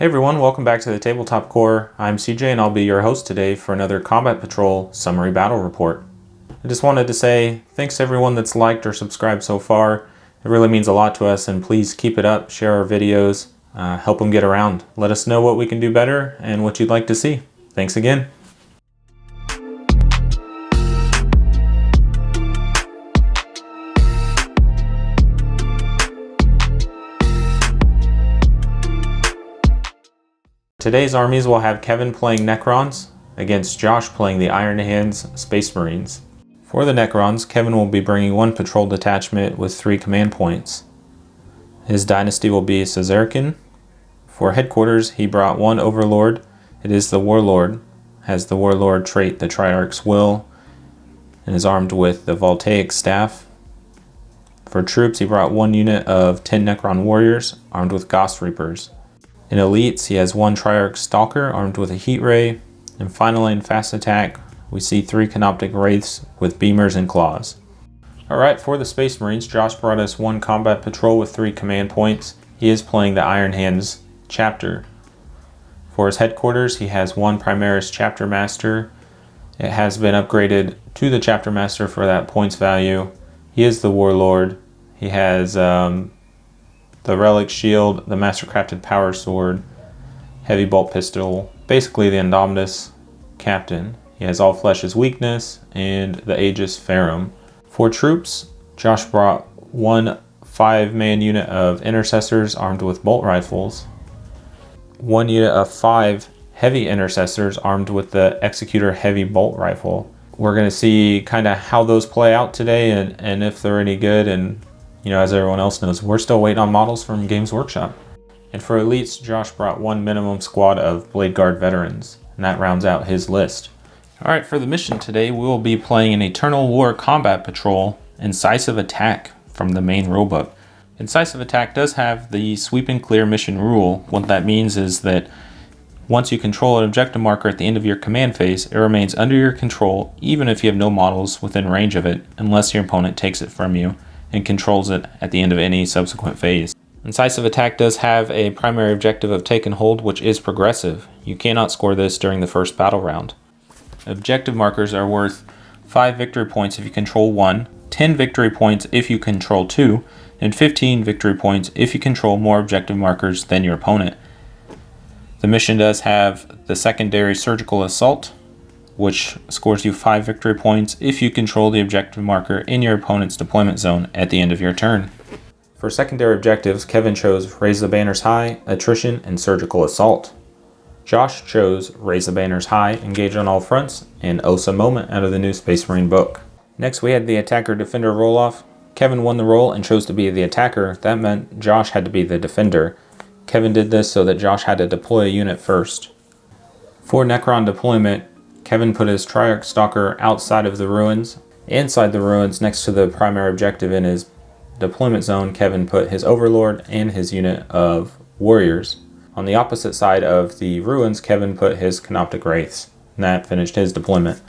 Hey everyone, welcome back to the Tabletop Core. I'm CJ and I'll be your host today for another Combat Patrol Summary Battle Report. I just wanted to say thanks to everyone that's liked or subscribed so far. It really means a lot to us, and please keep it up, share our videos, help them get around. Let us know what we can do better and what you'd like to see. Thanks again. Today's armies will have Kevin playing Necrons against Josh playing the Iron Hands Space Marines. For the Necrons, Kevin will be bringing one patrol detachment with 3 command points. His Dynasty will be Szarekhan. For headquarters, he brought one Overlord. It is the Warlord, has the Warlord trait, the Triarch's Will, and is armed with the Voltaic staff. For troops, he brought one unit of 10 Necron Warriors, armed with Gauss Reapers. In elites, he has one Triarch Stalker armed with a heat ray, and finally in fast attack, we see 3 Canoptek Wraiths with beamers and claws. Alright, for the Space Marines, Josh brought us one combat patrol with 3 command points. He is playing the Iron Hands chapter. For his headquarters, he has one Primaris Chapter Master. It has been upgraded to the Chapter Master for that points value. He is the Warlord. He has the Relic Shield, the Mastercrafted Power Sword, Heavy Bolt Pistol, basically the Adeptus Captain. He has All Flesh's Weakness and the Aegis Ferrum. For troops, Josh brought one 5-man unit of Intercessors armed with bolt rifles, one unit of 5 Heavy Intercessors armed with the Executor Heavy Bolt Rifle. We're going to see kind of how those play out today and if they're any good, and as everyone else knows, we're still waiting on models from Games Workshop. And for elites, Josh brought one minimum squad of Blade Guard veterans, and that rounds out his list. Alright, for the mission today, we will be playing an Eternal War Combat Patrol, Incisive Attack from the main rulebook. Incisive Attack does have the sweep and clear mission rule. What that means is that once you control an objective marker at the end of your command phase, it remains under your control even if you have no models within range of it, unless your opponent takes it from you and controls it at the end of any subsequent phase. Incisive Attack does have a primary objective of take and hold, which is progressive. You cannot score this during the first battle round. Objective markers are worth 5 victory points if you control 1, 10 victory points if you control 2, and 15 victory points if you control more objective markers than your opponent. The mission does have the secondary Surgical Assault, which scores you 5 victory points if you control the objective marker in your opponent's deployment zone at the end of your turn. For secondary objectives, Kevin chose Raise the Banners High, Attrition, and Surgical Assault. Josh chose Raise the Banners High, Engage on All Fronts, and Osa Moment out of the new Space Marine book. Next we had the Attacker-Defender roll-off. Kevin won the role and chose to be the attacker. That meant Josh had to be the defender. Kevin did this so that Josh had to deploy a unit first. For Necron deployment, Kevin put his Triarch Stalker outside of the ruins. Inside the ruins, next to the primary objective in his deployment zone, Kevin put his Overlord and his unit of Warriors. On the opposite side of the ruins, Kevin put his Canoptek Wraiths, and that finished his deployment.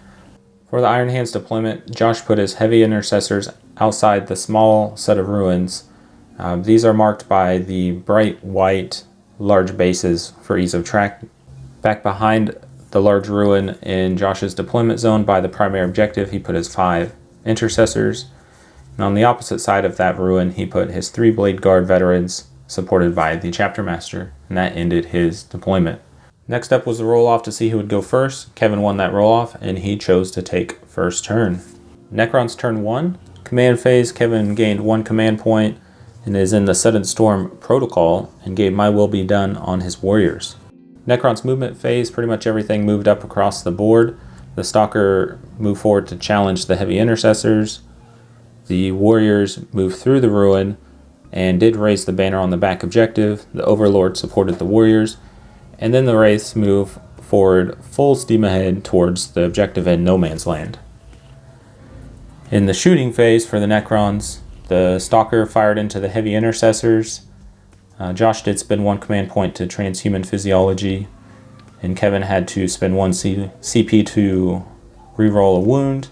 For the Iron Hands deployment, Josh put his Heavy Intercessors outside the small set of ruins. These are marked by the bright white large bases for ease of track. Back behind the large ruin in Josh's deployment zone by the primary objective, he put his 5 Intercessors. And on the opposite side of that ruin, he put his 3 Blade Guard veterans supported by the Chapter Master, and that ended his deployment. Next up was the roll-off to see who would go first. Kevin won that roll-off, and he chose to take first turn. Necron's turn 1. Command phase, Kevin gained 1 command point and is in the Sudden Storm protocol and gave My Will Be Done on his Warriors. Necron's movement phase, pretty much everything moved up across the board. The Stalker moved forward to challenge the Heavy Intercessors. The Warriors moved through the ruin and did raise the banner on the back objective. The Overlord supported the Warriors. And then the Wraiths move forward full steam ahead towards the objective in No Man's Land. In the shooting phase for the Necrons, the Stalker fired into the Heavy Intercessors. Josh did spend 1 command point to Transhuman Physiology, and Kevin had to spend 1 CP to reroll a wound.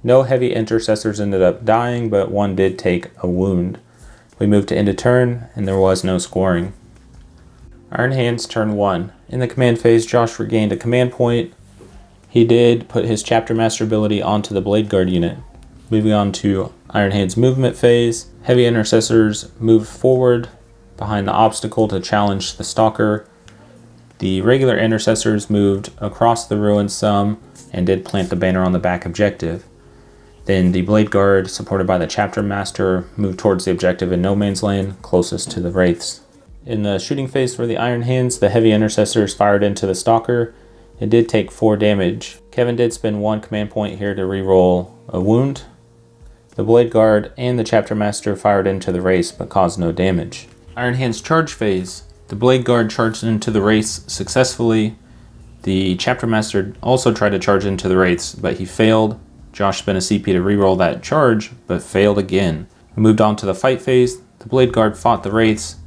No Heavy Intercessors ended up dying, but 1 did take a wound. We moved to end of turn, and there was no scoring. Iron Hands turn 1. In the command phase, Josh regained a command point. He did put his Chapter Master ability onto the Blade Guard unit. Moving on to Iron Hands movement phase, Heavy Intercessors moved forward behind the obstacle to challenge the Stalker. The regular Intercessors moved across the ruins some and did plant the banner on the back objective. Then the Blade Guard, supported by the Chapter Master, moved towards the objective in no man's land, closest to the Wraiths. In the shooting phase for the Iron Hands, the Heavy Intercessors fired into the Stalker. It did take 4 damage. Kevin did spend 1 command point here to reroll a wound. The Blade Guard and the Chapter Master fired into the Wraiths but caused no damage. Iron Hands charge phase. The Blade Guard charged into the Wraiths successfully. The Chapter Master also tried to charge into the Wraiths, but he failed. Josh spent a CP to reroll that charge, but failed again. We moved on to the fight phase. The Blade Guard fought the Wraiths,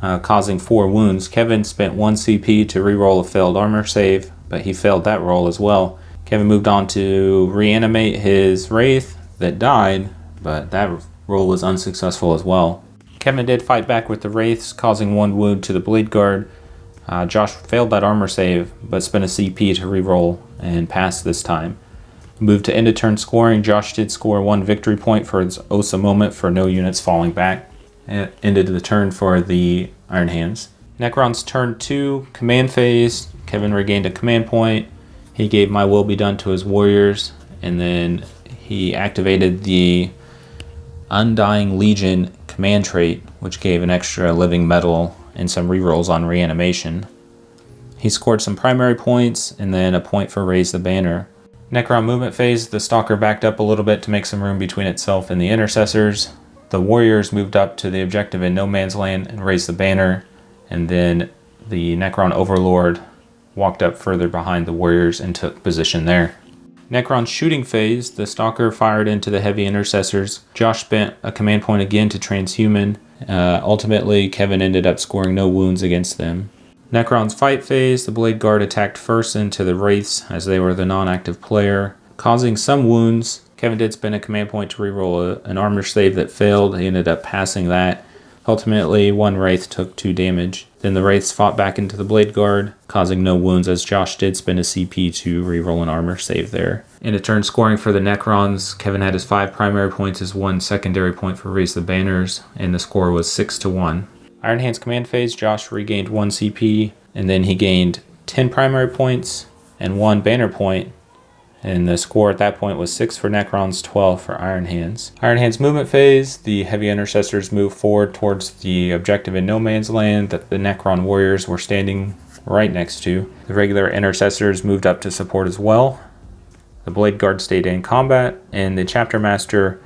causing 4 wounds. Kevin spent 1 CP to reroll a failed armor save, but he failed that roll as well. Kevin moved on to reanimate his Wraith that died, but that roll was unsuccessful as well. Kevin did fight back with the Wraiths, causing 1 wound to the Blade Guard. Josh failed that armor save, but spent a CP to reroll and passed this time. Moved to end of turn scoring. Josh did score 1 victory point for his Osa moment for no units falling back. It ended the turn for the Iron Hands. Necron's turn 2, command phase. Kevin regained a command point. He gave My Will Be Done to his warriors, and then he activated the Undying Legion command trait, which gave an extra living metal and some rerolls on reanimation. He scored some primary points and then a point for Raise the Banner. Necron movement phase, the Stalker backed up a little bit to make some room between itself and the Intercessors. The Warriors moved up to the objective in no man's land and raised the banner, and then the Necron Overlord walked up further behind the Warriors and took position there. Necron's shooting phase, the Stalker fired into the Heavy Intercessors. Josh spent a command point again to transhuman. Ultimately, Kevin ended up scoring no wounds against them. Necron's fight phase, the Blade Guard attacked first into the Wraiths as they were the non-active player, causing some wounds. Kevin did spend a command point to reroll an armor save that failed. He ended up passing that. Ultimately, 1 Wraith took 2 damage. Then the Wraiths fought back into the Blade Guard, causing no wounds as Josh did spend a CP to reroll an armor save there. In a turn scoring for the Necrons, Kevin had his 5 primary points as 1 secondary point for Raise the Banners, and the score was 6-1. Iron Hands command phase, Josh regained 1 CP, and then he gained 10 primary points and 1 banner point. And the score at that point was 6 for Necrons, 12 for Iron Hands. Iron Hands movement phase, the Heavy Intercessors moved forward towards the objective in no man's land that the Necron Warriors were standing right next to. The regular Intercessors moved up to support as well. The Blade Guard stayed in combat, and the Chapter Master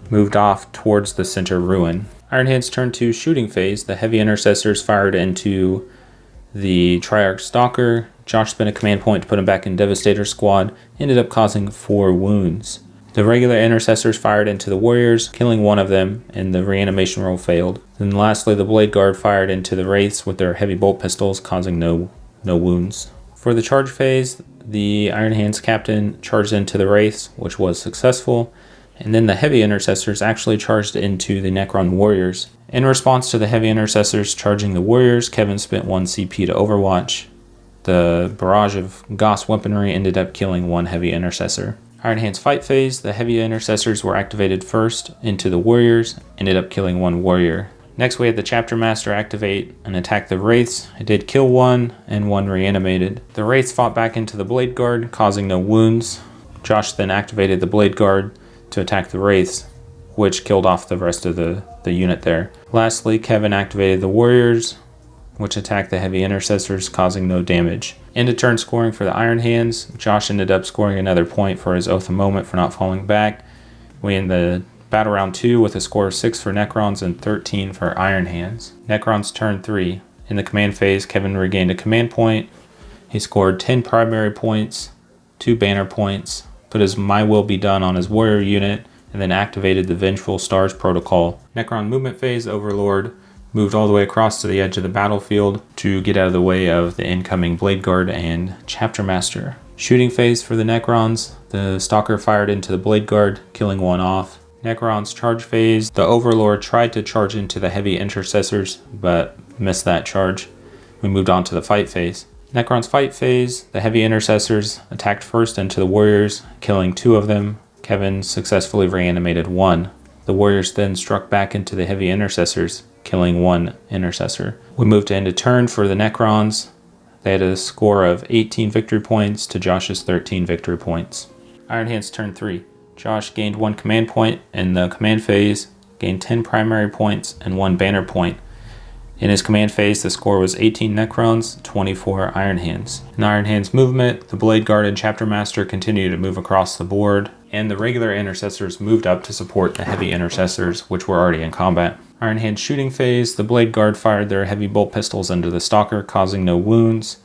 moved off towards the center ruin. Iron Hands turn 2 shooting phase, the Heavy Intercessors fired into the Triarch Stalker. Josh spent a command point to put him back in Devastator squad, ended up causing 4 wounds. The regular Intercessors fired into the Warriors, killing 1 of them, and the reanimation roll failed. Then lastly, the Blade Guard fired into the Wraiths with their heavy bolt pistols, causing no wounds. For the charge phase, the Iron Hands captain charged into the Wraiths, which was successful, and then the Heavy Intercessors actually charged into the Necron Warriors. In response to the Heavy Intercessors charging the Warriors, Kevin spent 1 CP to Overwatch. The barrage of Gauss weaponry ended up killing 1 Heavy Intercessor. Iron Hands fight phase, the Heavy Intercessors were activated first into the Warriors, ended up killing 1 Warrior. Next we had the Chapter Master activate and attack the Wraiths. It did kill 1 and 1 reanimated. The Wraiths fought back into the Blade Guard, causing no wounds. Josh then activated the Blade Guard to attack the Wraiths, which killed off the rest of the unit there. Lastly, Kevin activated the Warriors, which attacked the Heavy Intercessors, causing no damage. End of turn scoring for the Iron Hands. Josh ended up scoring another point for his Oath of Moment for not falling back. We end the battle round 2 with a score of 6 for Necrons and 13 for Iron Hands. Necrons turn 3. In the command phase, Kevin regained a command point. He scored 10 primary points, 2 banner points, put his My Will Be Done on his warrior unit, and then activated the Vengeful Stars protocol. Necron movement phase, Overlord moved all the way across to the edge of the battlefield to get out of the way of the incoming Blade Guard and Chapter Master. Shooting phase for the Necrons, the Stalker fired into the Blade Guard, killing 1 off. Necron's charge phase, the Overlord tried to charge into the Heavy Intercessors, but missed that charge. We moved on to the fight phase. Necron's fight phase, the Heavy Intercessors attacked first into the Warriors, killing 2 of them. Kevin successfully reanimated 1. The Warriors then struck back into the Heavy Intercessors, killing 1 Intercessor. We moved to end of turn for the Necrons. They had a score of 18 victory points to Josh's 13 victory points. Iron Hands turn 3. Josh gained 1 command point in the command phase, gained 10 primary points and 1 banner point. In his command phase, the score was 18 Necrons, 24 Iron Hands. In Iron Hands movement, the Blade Guard and Chapter Master continued to move across the board, and the regular Intercessors moved up to support the Heavy Intercessors, which were already in combat. Iron Hands shooting phase, the Blade Guard fired their heavy bolt pistols into the Stalker, causing no wounds.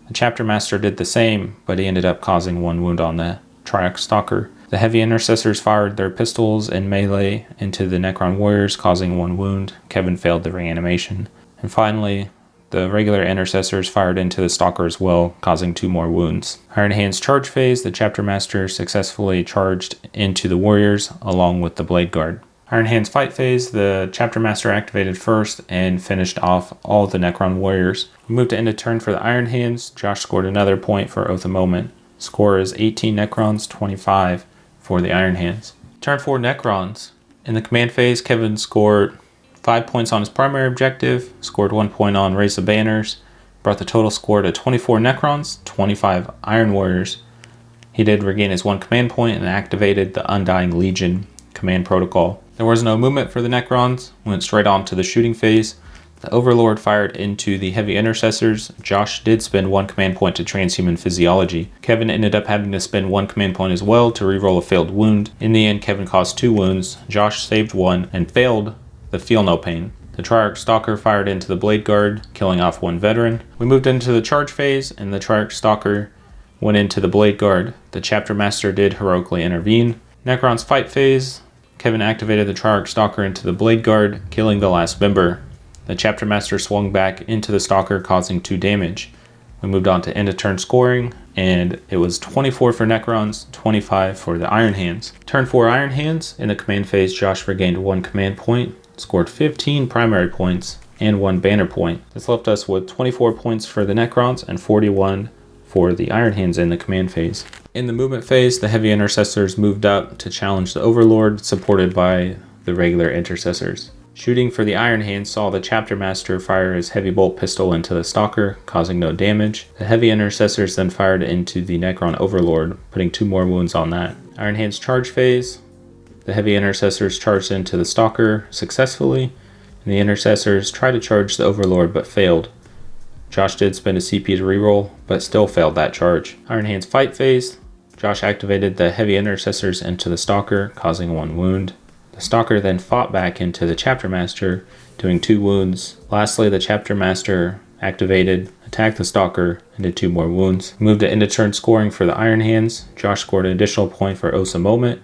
The Chapter Master did the same, but he ended up causing 1 wound on the Triarch Stalker. The Heavy Intercessors fired their pistols in melee into the Necron Warriors, causing 1 wound. Kevin failed the reanimation. And finally, the regular Intercessors fired into the Stalker as well, causing 2 more wounds. Iron Hands charge phase, the Chapter Master successfully charged into the Warriors along with the Blade Guard. Iron Hands fight phase, the Chapter Master activated first and finished off all the Necron Warriors. We moved to end of turn for the Iron Hands. Josh scored another point for Oath of Moment. Score is 18 Necrons, 25 for the Iron Hands. Turn 4 Necrons. In the command phase, Kevin scored 5 points on his primary objective, scored 1 point on Race of Banners, brought the total score to 24 Necrons, 25 Iron Warriors. He did regain his 1 command point and activated the Undying Legion command protocol. There was no movement for the Necrons, went straight on to the shooting phase. The Overlord fired into the Heavy Intercessors. Josh did spend 1 command point to Transhuman Physiology. Kevin ended up having to spend 1 command point as well to reroll a failed wound. In the end, Kevin caused 2 wounds. Josh saved 1 and failed the Feel No Pain. The Triarch Stalker fired into the Blade Guard, killing off 1 veteran. We moved into the charge phase, and the Triarch Stalker went into the Blade Guard. The Chapter Master did heroically intervene. Necron's fight phase, Kevin activated the Triarch Stalker into the Blade Guard, killing the last member. The Chapter Master swung back into the Stalker, causing 2 damage. We moved on to end of turn scoring, and it was 24 for Necrons, 25 for the Iron Hands. Turn 4 Iron Hands. In the command phase, Josh regained 1 command point, scored 15 primary points, and 1 banner point. This left us with 24 points for the Necrons and 41 for the Iron Hands in the command phase. In the movement phase, the Heavy Intercessors moved up to challenge the Overlord, supported by the regular Intercessors. Shooting for the Iron Hands saw the Chapter Master fire his heavy bolt pistol into the Stalker, causing no damage. The Heavy Intercessors then fired into the Necron Overlord, putting 2 more wounds on that. Iron Hands charge phase, the Heavy Intercessors charged into the Stalker successfully, and the Intercessors tried to charge the Overlord but failed. Josh did spend a CP to reroll, but still failed that charge. Iron Hands fight phase, Josh activated the Heavy Intercessors into the Stalker, causing 1 wound. The Stalker then fought back into the Chapter Master, doing 2 wounds. Lastly, the Chapter Master activated, attacked the Stalker, and did 2 more wounds. Moved to end of turn scoring for the Iron Hands. Josh scored an additional point for Oath of Moment.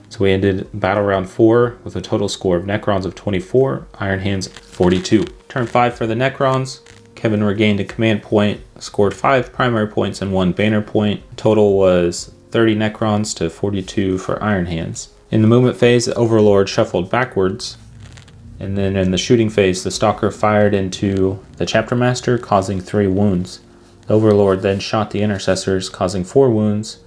So we ended battle round 4 with a total score of Necrons of 24, Iron Hands 42. Turn 5 for the Necrons. Kevin regained a command point, scored 5 primary points and 1 banner point. Total was 30 Necrons to 42 for Iron Hands. In the movement phase, the Overlord shuffled backwards. And then in the shooting phase, the Stalker fired into the Chapter Master, causing 3 wounds. The Overlord then shot the Intercessors, causing 4 wounds,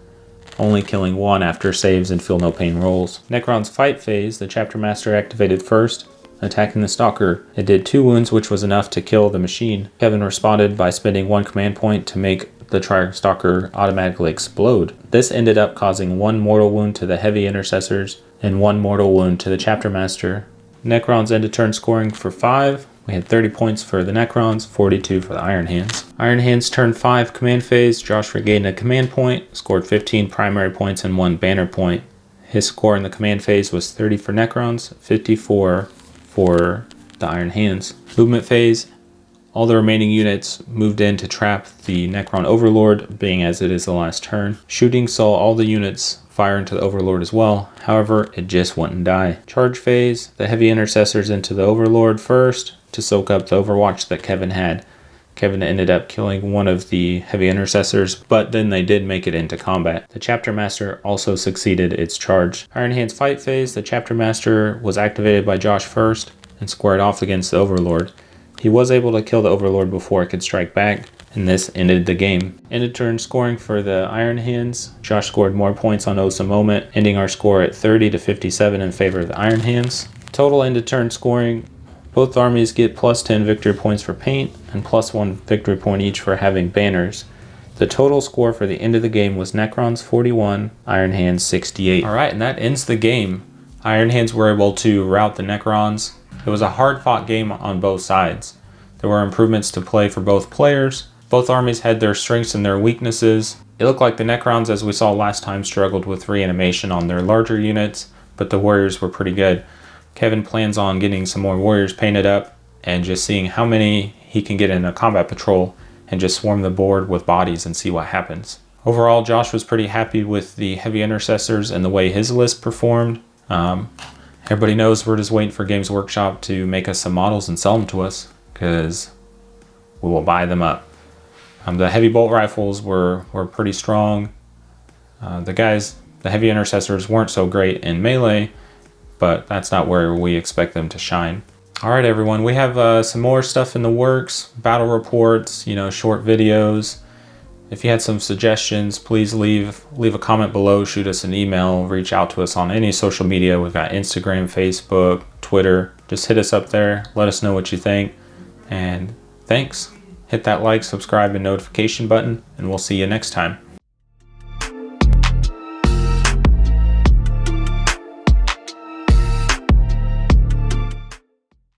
only killing 1 after saves and Feel No Pain rolls. Necron's fight phase, the Chapter Master activated first, attacking the Stalker. It did 2 wounds, which was enough to kill the machine. Kevin responded by spending 1 command point to make the Triarch Stalker automatically explode. This ended up causing 1 mortal wound to the Heavy Intercessors and 1 mortal wound to the Chapter Master. Necrons ended turn scoring for 5. We had 30 points for the Necrons, 42 for the Iron Hands. Iron Hands turn 5 command phase. Josh regained a command point, scored 15 primary points and 1 banner point. His score in the command phase was 30 for Necrons, 54 for the Iron Hands. Movement phase. All the remaining units moved in to trap the Necron Overlord, being as it is the last turn. Shooting saw all the units fire into the Overlord as well, however, it just wouldn't die. Charge phase, the Heavy Intercessors into the Overlord first to soak up the Overwatch that Kevin had. Kevin ended up killing 1 of the Heavy Intercessors, but then they did make it into combat. The Chapter Master also succeeded its charge. Iron Hands fight phase, the Chapter Master was activated by Josh first and squared off against the Overlord. He was able to kill the Overlord before it could strike back, and this ended the game. Ended turn scoring for the Iron Hands. Josh scored more points on Oaths of Moment, ending our score at 30 to 57 in favor of the Iron Hands. Total ended turn scoring, both armies get plus 10 victory points for paint and plus 1 victory point each for having banners. The total score for the end of the game was Necrons 41, Iron Hands 68. Alright, and that ends the game. Iron Hands were able to rout the Necrons. It was a hard-fought game on both sides. There were improvements to play for both players. Both armies had their strengths and their weaknesses. It looked like the Necrons, as we saw last time, struggled with reanimation on their larger units, but the Warriors were pretty good. Kevin plans on getting some more Warriors painted up and just seeing how many he can get in a combat patrol and just swarm the board with bodies and see what happens. Overall, Josh was pretty happy with the Heavy Intercessors and the way his list performed. Everybody knows we're just waiting for Games Workshop to make us some models and sell them to us, because we will buy them up. The heavy bolt rifles were pretty strong. The Heavy Intercessors weren't so great in melee, but that's not where we expect them to shine. Alright everyone, we have some more stuff in the works, battle reports, short videos. If you had some suggestions, please leave a comment below, shoot us an email, reach out to us on any social media. We've got Instagram, Facebook, Twitter. Just hit us up there, let us know what you think, and thanks. Hit that like, subscribe, and notification button, and we'll see you next time.